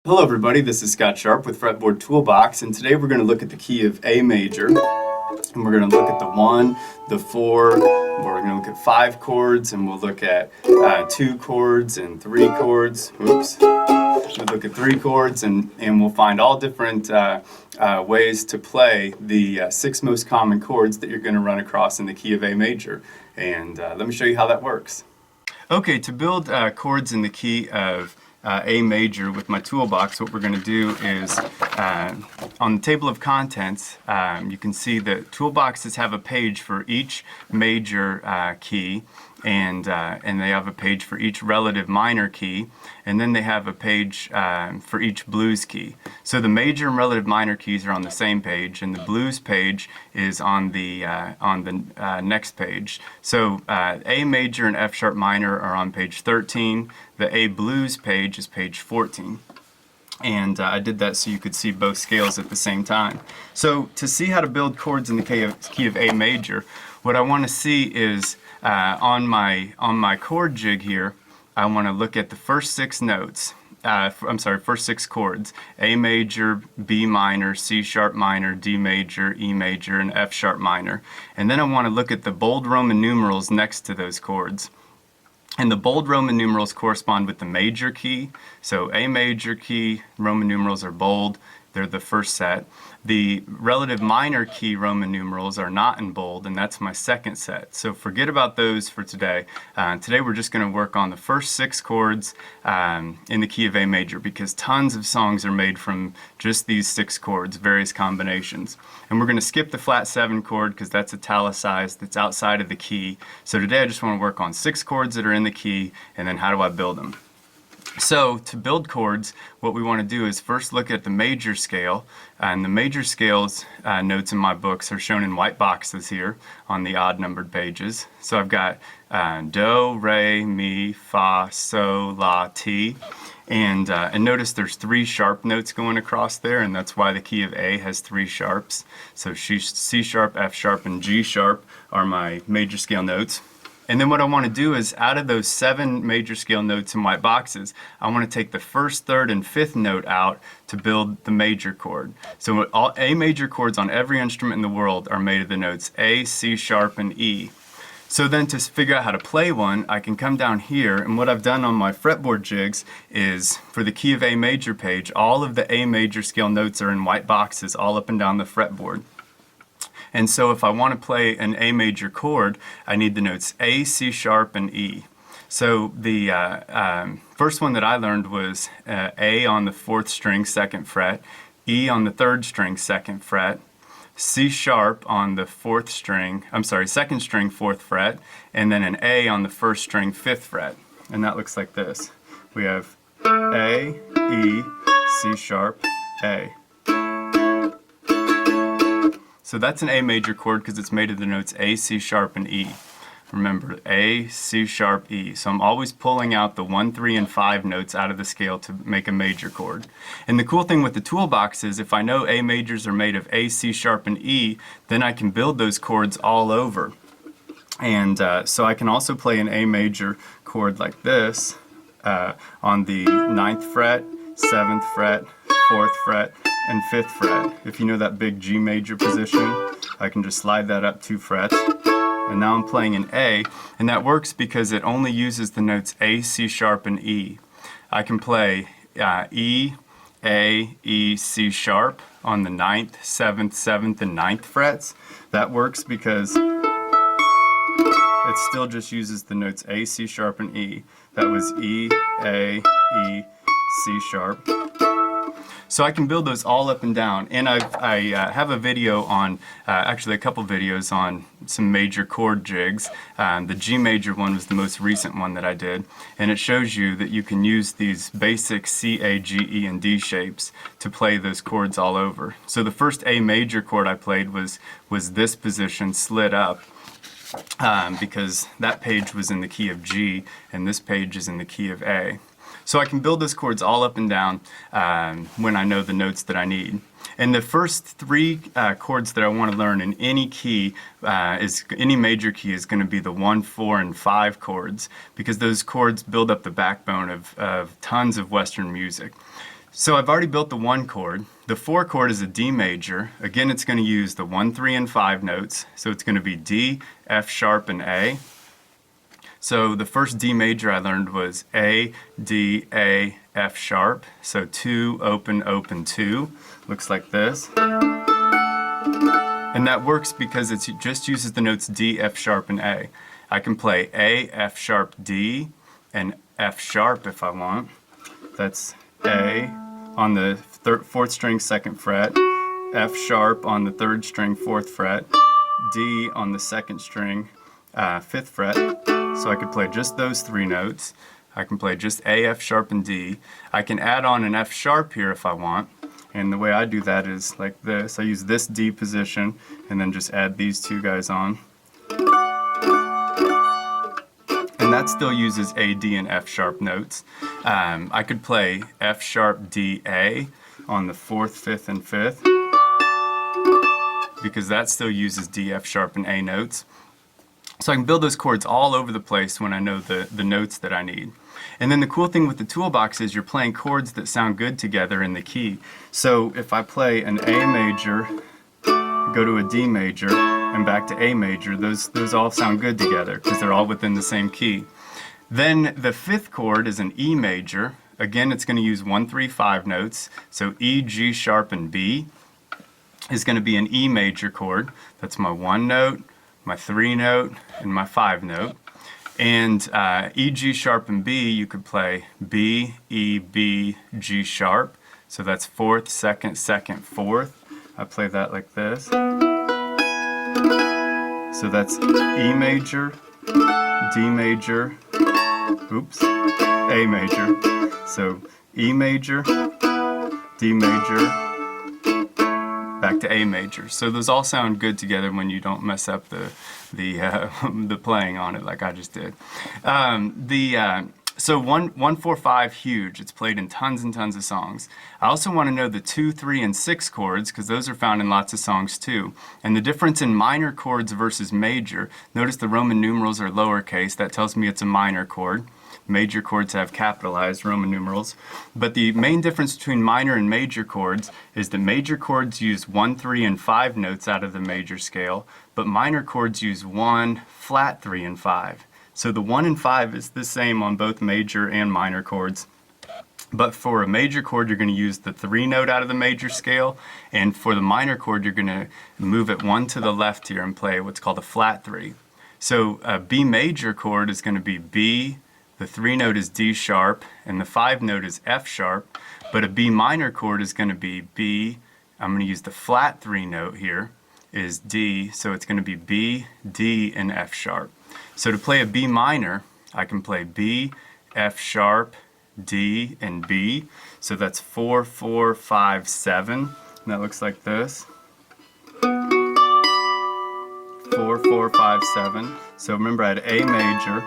Hello everybody, this is Scott Sharp with Fretboard Toolbox, and today we're going to look at the key of A major, and we're going to look at the 1, the 4, we're going to look at 5 chords, and we'll look at 2 chords and 3 chords. Oops. We'll look at 3 chords, and we'll find all different ways to play the 6 most common chords that you're going to run across in the key of A major. And let me show you how that works. Okay, to build chords in the key of A major with my toolbox, what we're going to do is on the table of contents, you can see that toolboxes have a page for each major key, and they have a page for each relative minor key, and then they have a page for each blues key. So the major and relative minor keys are on the same page, and the blues page is on the next page. So A major and F sharp minor are on page 13. The A blues page is page 14. And I did that so you could see both scales at the same time. So to see how to build chords in the key of A major, what I want to see is on my chord jig here, I want to look at the first 6 notes. First 6 chords: A major, B minor, C sharp minor, D major, E major, and F sharp minor. And then I want to look at the bold Roman numerals next to those chords. And the bold Roman numerals correspond with the major key. So A major key, Roman numerals are bold. They're the first set. The relative minor key Roman numerals are not in bold, and that's my second set. So forget about those for today. Today we're just going to work on the first 6 chords in the key of A major, because tons of songs are made from just these 6 chords, various combinations. And we're going to skip the flat 7 chord because that's italicized, that's outside of the key. So today I just want to work on 6 chords that are in the key, and then how do I build them. So to build chords, what we want to do is first look at the major scale, and the major scales notes in my books are shown in white boxes here on the odd numbered pages. So I've got do, re, mi, fa, sol, la, ti, and notice there's 3 sharp notes going across there, and that's why the key of A has 3 sharps. So C sharp, F sharp, and G sharp are my major scale notes. And then what I want to do is, out of those 7 major scale notes in white boxes, I want to take the 1st, 3rd, and 5th note out to build the major chord. So all A major chords on every instrument in the world are made of the notes A, C sharp, and E. So then to figure out how to play one, I can come down here, and what I've done on my fretboard jigs is, for the key of A major page, all of the A major scale notes are in white boxes all up and down the fretboard. And so if I want to play an A major chord, I need the notes A, C sharp, and E. So the first one that I learned was A on the 4th string, 2nd fret, E on the 3rd string, 2nd fret, C sharp on the 2nd string, 4th fret, and then an A on the 1st string, 5th fret. And that looks like this. We have A, E, C sharp, A. So that's an A major chord because it's made of the notes A, C sharp, and E. Remember, A, C sharp, E. So I'm always pulling out the 1, 3, and 5 notes out of the scale to make a major chord. And the cool thing with the toolbox is, if I know A majors are made of A, C sharp, and E, then I can build those chords all over. And so I can also play an A major chord like this on the 9th fret, 7th fret, 4th fret, and 5th fret. If you know that big G major position, I can just slide that up 2 frets. And now I'm playing an A, and that works because it only uses the notes A, C sharp, and E. I can play E, A, E, C sharp on the 9th, 7th, 7th, and 9th frets. That works because it still just uses the notes A, C sharp, and E. That was E, A, E, C sharp. So I can build those all up and down, and I have a video on, actually a couple videos on some major chord jigs. The G major one was the most recent one that I did, and it shows you that you can use these basic C, A, G, E, and D shapes to play those chords all over. So the first A major chord I played was this position slid up, because that page was in the key of G, and this page is in the key of A. So I can build those chords all up and down when I know the notes that I need. And the first 3 chords that I want to learn in any key, any major key, is going to be the 1, 4, and 5 chords, because those chords build up the backbone of tons of Western music. So I've already built the 1 chord. The 4 chord is a D major. Again, it's going to use the 1, 3, and 5 notes. So it's going to be D, F sharp, and A. So the first D major I learned was A, D, A, F sharp. So 2, open, open, 2. Looks like this. And that works because it just uses the notes D, F sharp, and A. I can play A, F sharp, D, and F sharp if I want. That's A on the 4th string, 2nd fret, F sharp on the 3rd string, 4th fret, D on the 2nd string, 5th fret. So I could play just those 3 notes. I can play just A, F sharp, and D. I can add on an F sharp here if I want. And the way I do that is like this. I use this D position and then just add these 2 guys on. And that still uses A, D, and F sharp notes. I could play F sharp, D, A on the 4th, 5th, and 5th because that still uses D, F sharp, and A notes. So I can build those chords all over the place when I know the notes that I need. And then the cool thing with the toolbox is you're playing chords that sound good together in the key. So if I play an A major, go to a D major, and back to A major, those all sound good together because they're all within the same key. Then the 5th chord is an E major. Again, it's going to use 1, 3, 5 notes. So E, G sharp, and B is going to be an E major chord. That's my 1 note, my 3 note, and my 5 note. And E, G sharp, and B, you could play B, E, B, G sharp. So that's 4th, 2nd, 2nd, 4th. I play that like this. So that's E major, D major, oops, A major. So E major, D major, back to A major. So those all sound good together when you don't mess up the playing on it like I just did. So 1, 4, 5, huge. It's played in tons and tons of songs. I also want to know the 2, 3, and 6 chords because those are found in lots of songs too. And the difference in minor chords versus major. Notice the Roman numerals are lowercase. That tells me it's a minor chord. Major chords have capitalized Roman numerals. But the main difference between minor and major chords is that major chords use 1, 3, and 5 notes out of the major scale, but minor chords use 1, flat 3, and 5. So the 1 and 5 is the same on both major and minor chords. But for a major chord, you're going to use the 3 note out of the major scale. And for the minor chord, you're going to move it 1 to the left here and play what's called a flat 3. So a B major chord is going to be B, the 3 note is D sharp, and the 5 note is F sharp. But a B minor chord is going to be B, I'm going to use the flat 3 note here, is D. So it's going to be B, D, and F sharp. So to play a B minor, I can play B, F sharp, D, and B. So that's 4, 4, 5, 7. And that looks like this. 4, 4, 5, 7. So remember I had A major.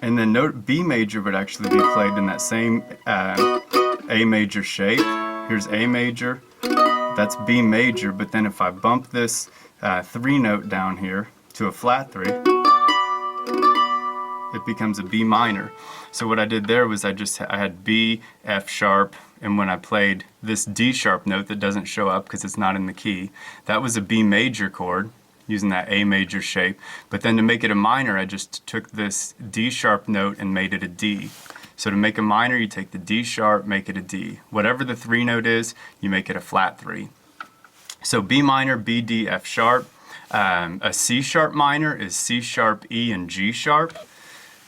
And then note B major would actually be played in that same A major shape. Here's A major. That's B major. But then if I bump this 3 note down here to a flat 3, it becomes a B minor. So what I did there was I had B, F sharp, and when I played this D sharp note that doesn't show up because it's not in the key, that was a B major chord using that A major shape. But then to make it a minor, I just took this D sharp note and made it a D. So to make a minor, you take the D sharp, make it a D. Whatever the 3 note is, you make it a flat 3. So B minor, B, D, F sharp. A C sharp minor is C sharp, E, and G sharp.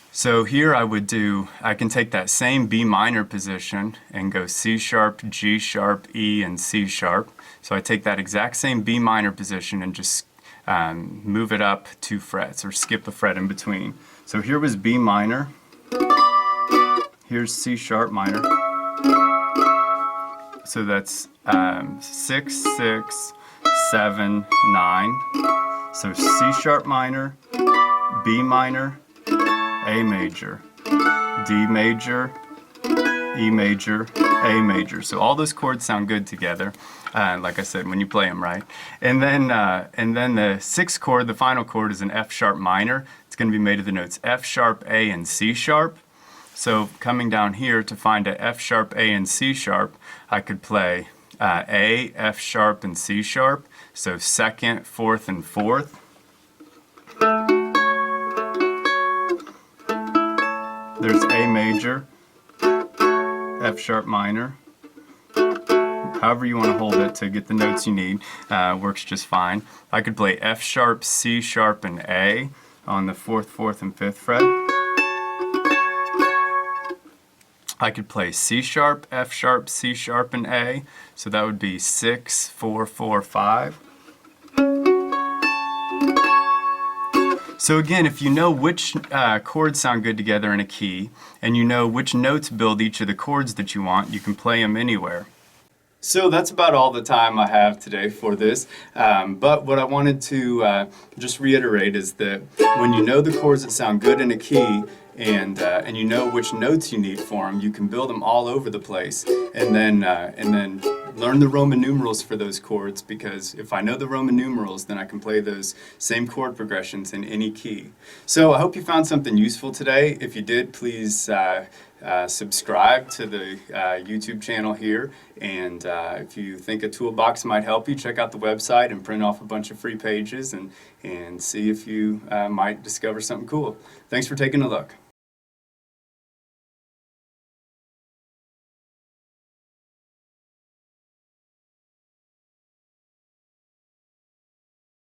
So here I can take that same B minor position and go C sharp, G sharp, E, and C sharp. So I take that exact same B minor position and just move it up 2 frets or skip a fret in between. So here was B minor. Here's C sharp minor. So that's 6, 6, 7, 9. So C sharp minor, B minor, A major, D major, E major, A major. So all those chords sound good together, like I said, when you play them right. And then the 6th chord, the final chord, is an F sharp minor. It's going to be made of the notes F sharp, A, and C sharp. So coming down here to find a F sharp, A, and C sharp, I could play A, F sharp, and C sharp. So second, fourth, and fourth. There's A major, F sharp minor. However you want to hold it to get the notes you need, works just fine. I could play F sharp, C sharp, and A on the 4th, 4th, and 5th fret. I could play C sharp, F sharp, C sharp, and A, so that would be 6, 4, 4, 5. So again, if you know which chords sound good together in a key, and you know which notes build each of the chords that you want, you can play them anywhere. So that's about all the time I have today for this, but what I wanted to just reiterate is that when you know the chords that sound good in a key, and you know which notes you need for them, you can build them all over the place, and then learn the Roman numerals for those chords, because if I know the Roman numerals, then I can play those same chord progressions in any key. So I hope you found something useful today. If you did, please subscribe to the YouTube channel here, and if you think a toolbox might help you, check out the website and print off a bunch of free pages and see if you might discover something cool. Thanks for taking a look.